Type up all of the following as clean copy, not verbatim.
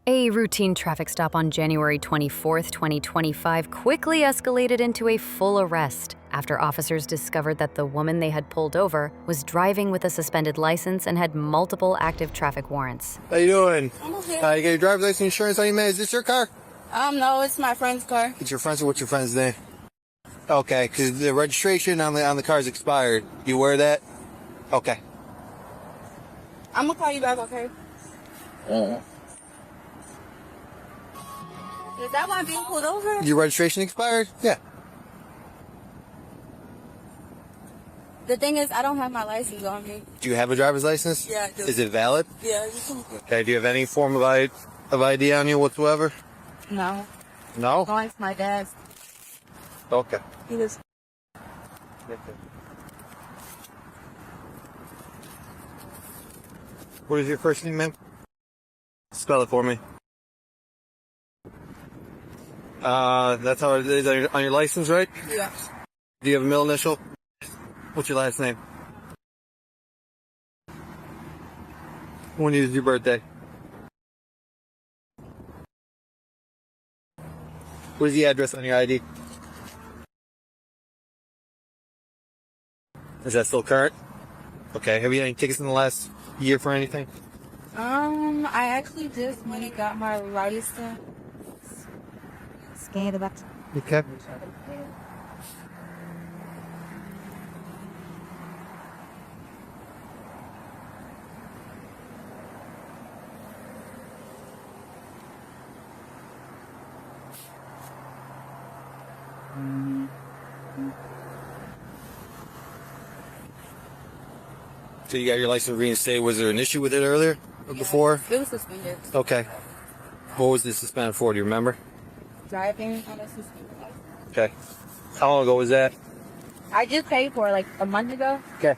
A routine traffic stop on January 24, 2025 quickly escalated into a full arrest after officers discovered that the woman they had pulled over was driving with a suspended license and had multiple active traffic warrants. How you doing? I'm okay. You got your driver's license, insurance on you, man? Is this your car? No, it's my friend's car. It's your friend's. What's your friend's name? Okay, because the registration on the car is expired. You aware of that? Okay. I'm gonna call you back, okay? Is that why I'm being pulled over? Your registration expired? Yeah. The thing is, I don't have my license on me. Do you have a driver's license? Yeah, I do. Is it valid? Yeah. Okay, do you have any form of ID on you whatsoever? No. No? No, it's my dad's. Okay. He was. What is your first name, ma'am? Spell it for me. That's how it is on your license, right? Yeah. Do you have a middle initial? What's your last name? When is your birthday? What is the address on your ID? Is that still current? Okay. Have you had any tickets in the last year for anything? I actually just went and got my license. Scan the back. Okay. So you got your license reinstated. Was there an issue with it earlier or before? It was suspended. Okay. What was this suspended for? Do you remember? Driving on a suspended license. Okay. How long ago was that? I just paid for it like a month ago. Okay.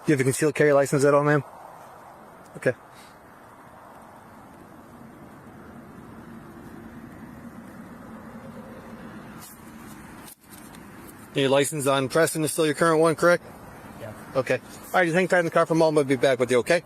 Do you have a concealed carry license at all, ma'am? Okay. Your license on Preston is still your current one, correct? Yeah. Okay. All right, just hang tight in the car for a moment. I'll be back with you, okay?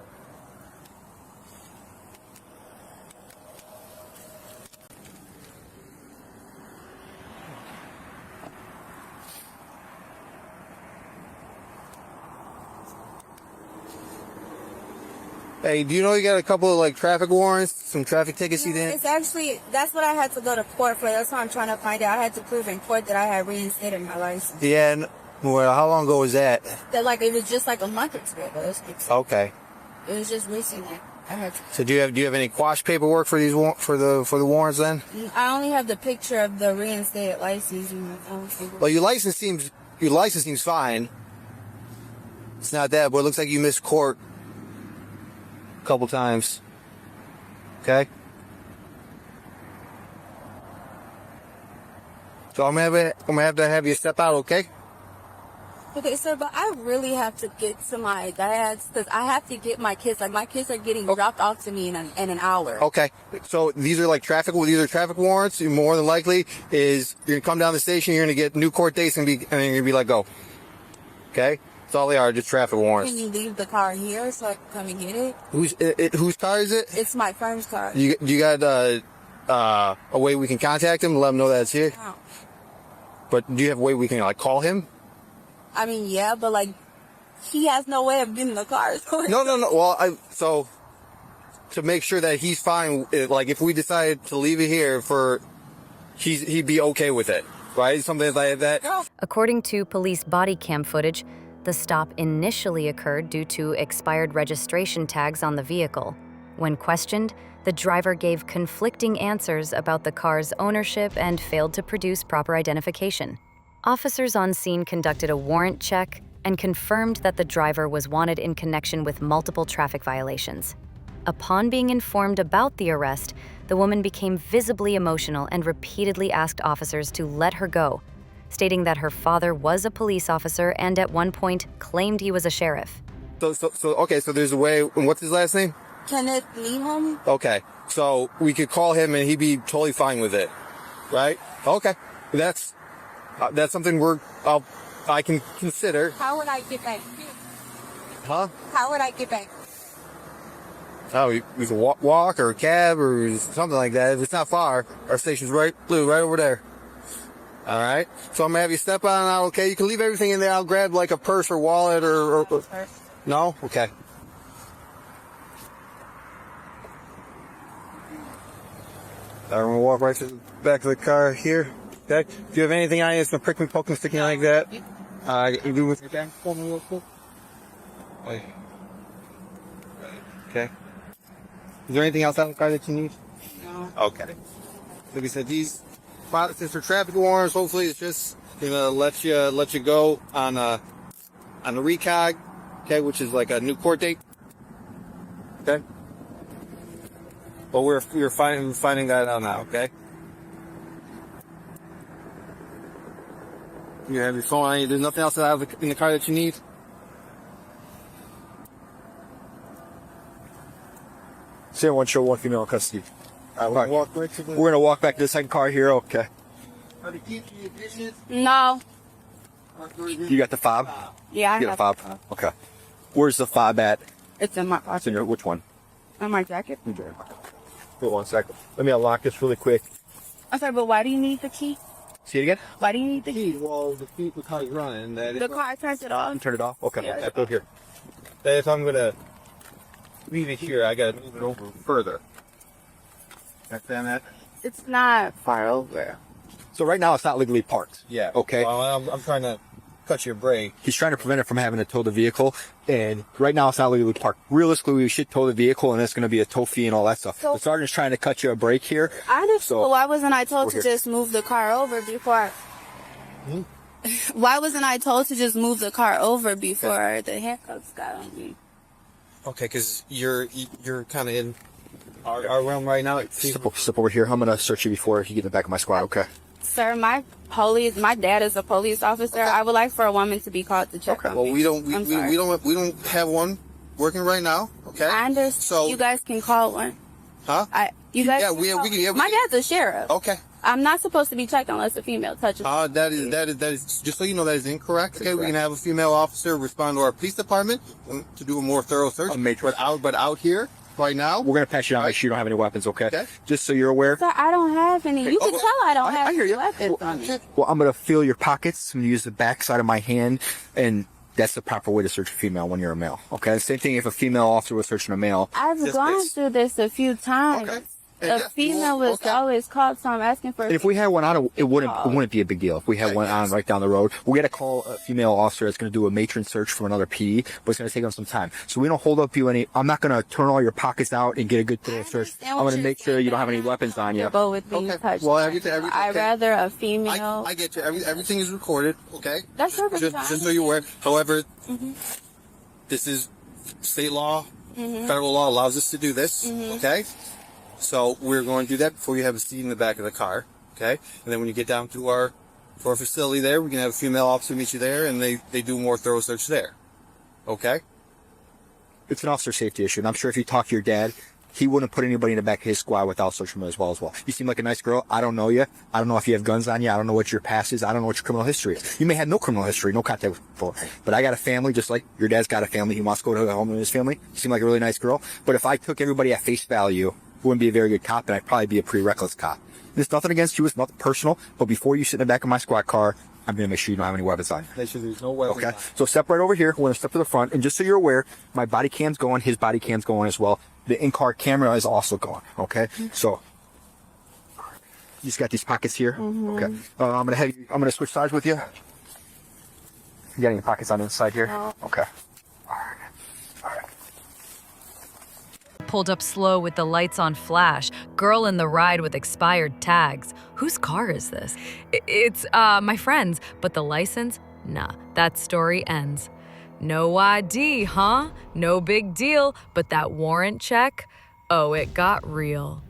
Hey, do you know you got a couple of like traffic warrants, some traffic tickets you didn't? It's actually, that's what I had to go to court for. That's what I'm trying to find out. I had to prove in court that I had reinstated my license. Yeah, well, how long ago was that? That like, it was just like a month or two ago. Okay. It was just recently. I had to. So do you have any quash paperwork for these for the warrants then? I only have the picture of the reinstated license in my phone. Well, your license seems fine. It's not that, but it looks like you missed court a couple times. Okay. So I'm gonna have to have you step out, okay? Okay, sir, but I really have to get to my dad's because I have to get my kids. Like, my kids are getting dropped off to me in an hour. Okay. So these are traffic warrants. More than likely is you're gonna come down the station, you're gonna get new court dates and you're gonna be let go. Okay? That's all they are, just traffic warrants. Can you leave the car here so I can come and get it? Whose car is it? It's my friend's car. You got a way we can contact him and let him know that it's here? Oh. But do you have a way we can call him? I mean, yeah, but like, he has no way of getting the car. So No. Well, so to make sure that he's fine, like if we decide to leave it here he'd be okay with it, right? Something like that. According to police body cam footage, the stop initially occurred due to expired registration tags on the vehicle. When questioned, the driver gave conflicting answers about the car's ownership and failed to produce proper identification. Officers on scene conducted a warrant check and confirmed that the driver was wanted in connection with multiple traffic violations. Upon being informed about the arrest, the woman became visibly emotional and repeatedly asked officers to let her go, stating that her father was a police officer and at one point claimed he was a sheriff. Okay, so there's a way. What's his last name? Kenneth Leeholm? Okay, so we could call him and he'd be totally fine with it, right? Okay, that's something I can consider. How would I get back? Huh? How would I get back? Oh, we can walk or a cab or something like that. If it's not far, our station's right over there. All right. So I'm gonna have you step on out. Okay. You can leave everything in there. I'll grab like a purse or wallet or no. Okay. I'm gonna walk right to the back of the car here. Okay. If you have anything on you that's gonna prick me, poke me, sticking like that, you do with your back. Hold me real quick. Okay. Is there anything else out of the car that you need? No. Okay. Like I said, these since they're traffic warrants, hopefully it's just gonna let you go on the recog, okay, which is like a new court date. Okay. But we're finding that out now, okay? You have your phone on you. There's nothing else in the car that you need? Say one show, one female in custody. We're We're gonna walk back to the second car here. Okay. Are the keys in your dishes? No. You got the fob? Yeah, I You have. got a fob? Okay. Where's the fob at? It's in my It's pocket. in your, which one? On my jacket. Wait 1 second. Let me unlock this really quick. I'm sorry, but why do you need the key? See it again? Why do you need the key? Key, well, the car's running. The car turns it off. Turn it off? Okay. Yeah. Go here. That if I'm gonna leave it here, I gotta move it over further. Understand that? It's not far over. So right now it's not legally parked. Yeah. Okay. Well, I'm trying to cut your brake. He's trying to prevent it from having to tow the vehicle, and right now it's not legally parked. Realistically, we should tow the vehicle, and it's going to be a tow fee and all that stuff. So- The sergeant's trying to cut you a break here. I understand. So- But why wasn't I told We're to here. just move the car over before? Why wasn't I told to just move the car over before the handcuffs got on me? Okay, because you're kind of in our realm right now. Step over here. I'm going to search you before you get in the back of my squad, okay? Sir, my dad is a police officer. Okay. I would like for a woman to be called to check on Well, me. we don't I'm sorry. we don't have one working right now. Okay. I understand. So You guys can call one. huh? You guys. Yeah, can we call- can- yeah, we My can- dad's a sheriff. Okay. I'm not supposed to be checked unless a female touches. That is just so you know that is incorrect. Okay, we can have a female officer respond to our police department to do a more thorough search. But out here right now, We're going to pass you down, make sure you don't have any weapons, okay? Okay. Just so you're aware. Sir, I don't have any. You can well, tell I don't have I hear any you. weapons on me. Well, I'm going to feel your pockets. I'm going to use the back side of my hand, and that's the proper way to search a female when you're a male, okay? Same thing if a female officer was searching a male. I've Yes, gone please. through this a few times. Okay. A Yeah, female was okay. always called, so I'm asking for. And if we had one on, it wouldn't be a big deal. If we had one on right down the road, we got to call a female officer that's going to do a matron search from another PD, but it's going to take them some time. So we don't hold up you any. I'm not going to turn all your pockets out and get a good thorough search. I'm going to make sure you don't have any weapons on you. Go with being Okay. touched. Well, everything. I'd okay. rather a female. I get you. Everything is recorded. Okay. That's perfectly Just fine. so you're aware. However, this is state law. Federal law allows us to do this. Okay. So we're going to do that before you have a seat in the back of the car. Okay. And then when you get down to our facility there, we can have a female officer meet you there, and they do more thorough search there. Okay. It's an officer safety issue, and I'm sure if you talk to your dad, he wouldn't put anybody in the back of his squad without searching them as well. You seem like a nice girl. I don't know you. I don't know if you have guns on you. I don't know what your past is. I don't know what your criminal history is. You may have no criminal history, no contact before. But I got a family, just like your dad's got a family. He wants to go to a home with his family. You seem like a really nice girl. But if I took everybody at face value, wouldn't be a very good cop, and I'd probably be a pretty reckless cop. There's nothing against you. It's nothing personal. But before you sit in the back of my squad car, I'm going to make sure you don't have any weapons on you. Make sure there's no weapons. Okay, so step right over here. We're going to step to the front. And just so you're aware, my body cam's going, his body cam's going as well. The in-car camera is also going, okay? So, you just got these pockets here. Okay. I'm going to switch sides with you. You got any pockets on the inside here? No. Okay. Pulled up slow with the lights on flash. Girl in the ride with expired tags. Whose car is this? It's my friend's, but the license? Nah, that story ends. No ID, huh? No big deal, but that warrant check? Oh, it got real.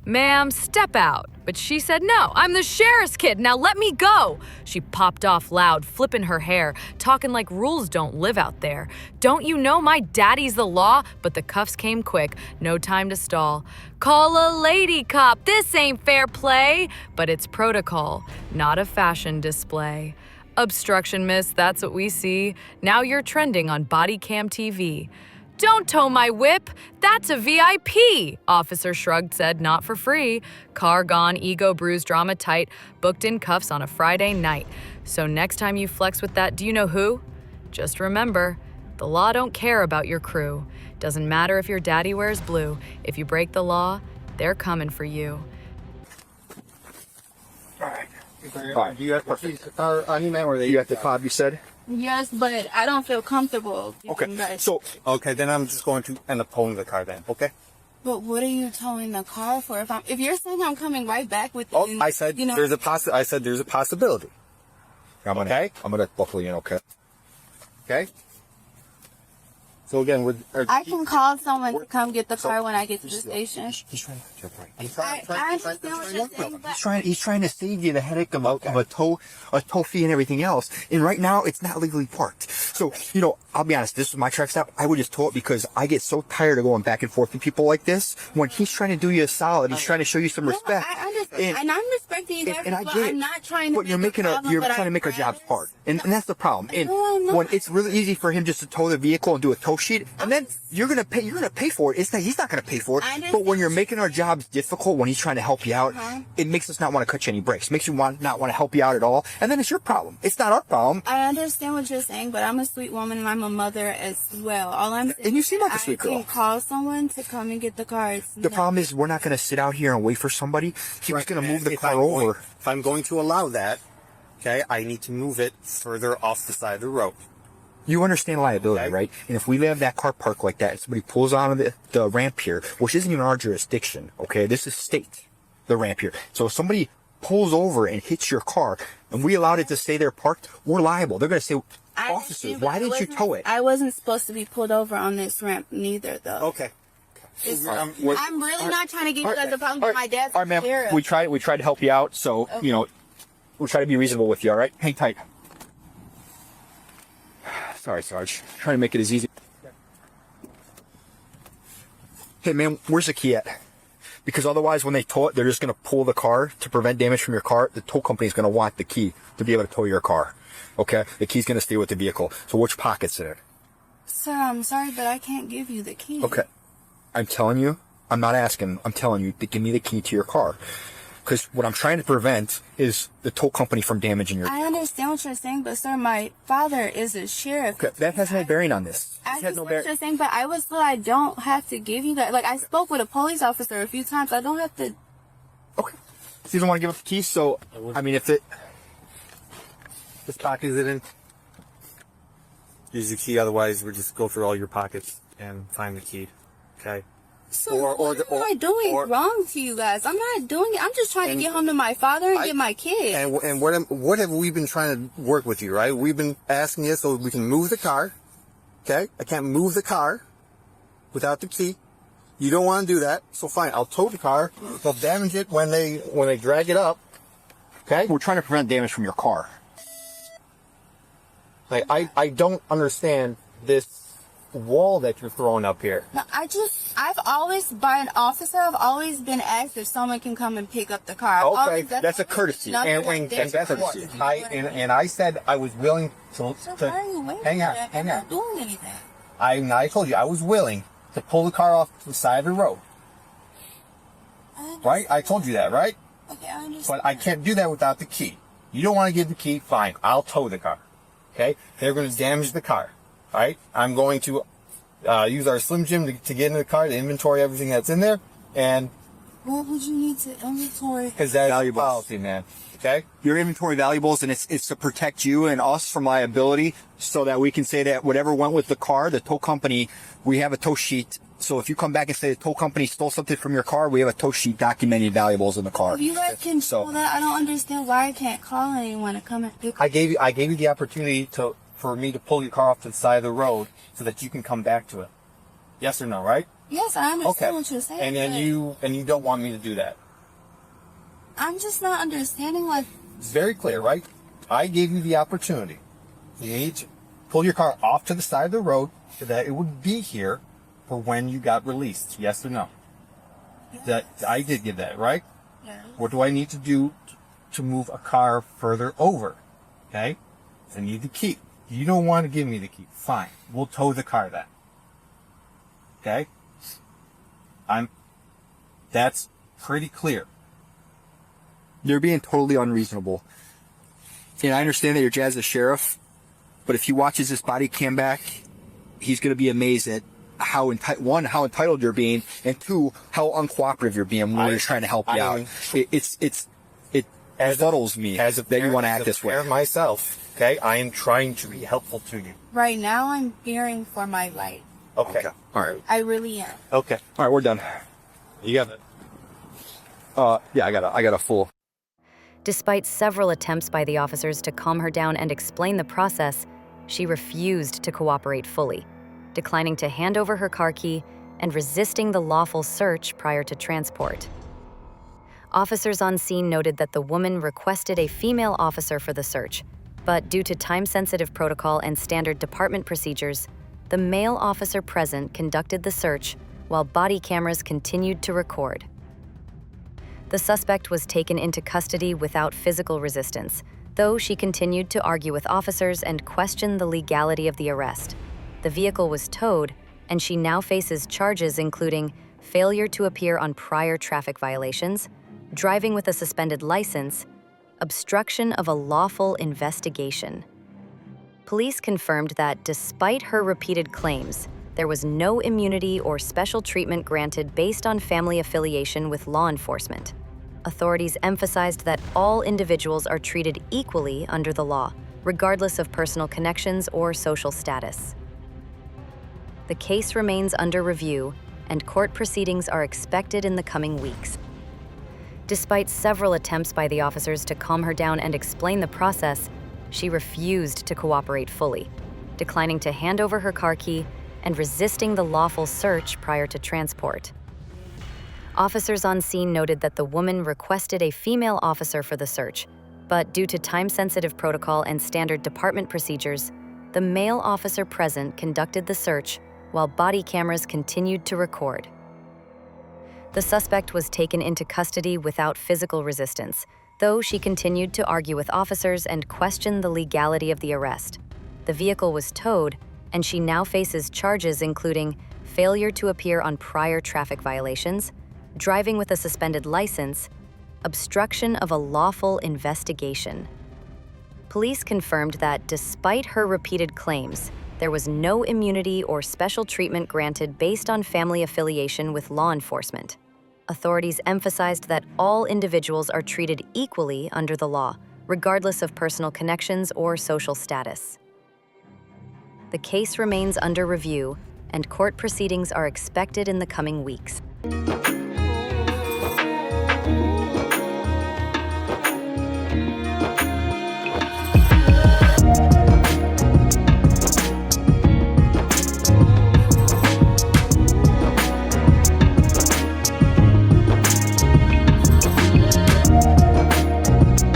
Ma'am, step out. But she said, no, I'm the sheriff's kid, now let me go. She popped off loud, flipping her hair, talking like rules don't live out there. Don't you know my daddy's the law? But the cuffs came quick, no time to stall. Call a lady cop, this ain't fair play. But it's protocol, not a fashion display. Obstruction, miss, that's what we see. Now you're trending on BodyCam TV. Don't tow my whip. That's a VIP. Officer shrugged, said, not for free. Car gone, ego bruised, drama tight, booked in cuffs on a Friday night. So next time you flex with that, do you know who? Just remember, the law don't care about your crew. Doesn't matter if your daddy wears blue. If you break the law, they're coming for you. All right. You got on you, man, where you got the fob, you said? Yes, but I don't feel comfortable. Okay. So, okay, then I'm just going to end up towing the car then, okay? But what are you towing the car for? If you're saying I'm coming right back with Oh, you, I said there's a possibility. I'm gonna buckle you in, okay? Okay? So again, I can call someone to come get the car when I get to the station. He's trying to get right. I understand what you're saying, but He's trying to save you the headache of a tow fee and everything else. And right now, it's not legally parked. So, I'll be honest, this was my track stop. I would just tow it because I get so tired of going back and forth with people like this. When he's trying to do you a solid, he's trying to show you some respect. I understand, and I'm respecting you guys, and I but get it. I'm not trying to. But you're trying to make our jobs hard, and that's the problem. And when it's really easy for him just to tow the vehicle and do a tow sheet, and then you're gonna pay for it. He's not gonna pay for it. But when you're making our jobs difficult, when he's trying to help you out, it makes us not want to cut you any breaks. Makes you not want to help you out at all, and then it's your problem. It's not our problem. I understand what you're saying, but I'm a sweet woman and I'm a mother as well. All I'm saying And you seem like a sweet girl. I can call someone to come and get the car. The problem is we're not going to sit out here and wait for somebody. He's going to move the car over. If I'm going to allow that, okay, I need to move it further off the side of the road. You understand liability, right? And if we have that car parked like that, and somebody pulls onto the ramp here, which isn't even our jurisdiction, okay? This is state, the ramp here. So if somebody pulls over and hits your car, and we allowed it to stay there parked, we're liable. They're going to say, officers, why didn't you tow it? I wasn't supposed to be pulled over on this ramp neither, though. Okay. I'm really not trying to get you guys a problem, but my dad's all right, ma'am. sheriff. We tried to help you out, so, we'll try to be reasonable with you, all right? Hang tight. Sorry, Sarge. Trying to make it as easy. Hey, man, where's the key at? Because otherwise, when they tow it, they're just going to pull the car to prevent damage from your car. The tow company's going to want the key to be able to tow your car. Okay? The key's going to stay with the vehicle. So which pocket's in it? Sir, I'm sorry, but I can't give you the key. Okay. I'm telling you, I'm not asking, I'm telling you to give me the key to your car. Because what I'm trying to prevent is the tow company from damaging your car. I understand what you're saying, but sir, my father is a sheriff. Okay, that has no bearing on this. I understand what you're saying, but I was told I don't have to give you that. Like, I spoke with a police officer a few times. I don't have to. Okay. So you don't want to give up the keys, so, I mean, if it... This pocket is it in? Use the key, otherwise we'll just go through all your pockets and find the key. Okay? So what am I doing wrong to you guys? I'm not doing it. I'm just trying to get home to my father and get my kid. And what have we been trying to work with you, right? We've been asking you so we can move the car. Okay? I can't move the car without the key. You don't want to do that, so fine. I'll tow the car. They'll damage it when they drag it up. Okay? We're trying to prevent damage from your car. Like, I don't understand this wall that you're throwing up here. No, I've always, by an officer, I've always been asked if someone can come and pick up the car. Okay, that's a courtesy. And that's a courtesy. I said I was willing to why are you waiting? hang on. I'm not doing anything. I told you I was willing to pull the car off to the side of the road. Right? I told you that, right? Okay, I understand. But I can't do that without the key. You don't want to give the key? Fine. I'll tow the car. Okay? They're going to damage the car. All right? I'm going to use our Slim Jim to get in the car, to inventory everything that's in there, and... What would you need to inventory? Because that's valuable policy, man. Okay? Your inventory valuables, and it's to protect you and us from liability, so that we can say that whatever went with the car, the tow company, we have a tow sheet. So if you come back and say the tow company stole something from your car, we have a tow sheet documenting valuables in the car. If you guys can show that, I don't understand why I can't call anyone to come and pick up. I gave you the opportunity for me to pull your car off to the side of the road so that you can come back to it. Yes or no, right? Yes, I understand what you're saying. And then you don't want me to do that. I'm just not understanding, like... It's very clear, right? I gave you the opportunity. You need to pull your car off to the side of the road so that it would be here for when you got released. Yes or no? Yes. That I did give that, right? Yes. What do I need to do to move a car further over? Okay? I need the key. You don't want to give me the key. Fine. We'll tow the car then. Okay? That's pretty clear. You're being totally unreasonable. And I understand that your dad's a sheriff, but if he watches this body cam back, he's going to be amazed at how entitled you're being, and two, how uncooperative you're being when we're trying to help you out. It befuddles me that you want to act this way. Myself, okay? I am trying to be helpful to you. Right now, I'm fearing for my life. Okay. All right. I really am. Okay. All right, we're done. You got it. Yeah, I got a full. Despite several attempts by the officers to calm her down and explain the process, she refused to cooperate fully, declining to hand over her car key and resisting the lawful search prior to transport. Officers on scene noted that the woman requested a female officer for the search, but due to time-sensitive protocol and standard department procedures, the male officer present conducted the search while body cameras continued to record. The suspect was taken into custody without physical resistance, though she continued to argue with officers and question the legality of the arrest. The vehicle was towed, and she now faces charges including failure to appear on prior traffic violations, driving with a suspended license, obstruction of a lawful investigation. Police confirmed that despite her repeated claims, there was no immunity or special treatment granted based on family affiliation with law enforcement. Authorities emphasized that all individuals are treated equally under the law, regardless of personal connections or social status. The case remains under review, and court proceedings are expected in the coming weeks. Despite several attempts by the officers to calm her down and explain the process, she refused to cooperate fully, declining to hand over her car key and resisting the lawful search prior to transport. Officers on scene noted that the woman requested a female officer for the search, but due to time-sensitive protocol and standard department procedures, the male officer present conducted the search while body cameras continued to record. The suspect was taken into custody without physical resistance, though she continued to argue with officers and question the legality of the arrest. The vehicle was towed, and she now faces charges including failure to appear on prior traffic violations, driving with a suspended license, obstruction of a lawful investigation. Police confirmed that despite her repeated claims, there was no immunity or special treatment granted based on family affiliation with law enforcement. Authorities emphasized that all individuals are treated equally under the law, regardless of personal connections or social status. The case remains under review, and court proceedings are expected in the coming weeks.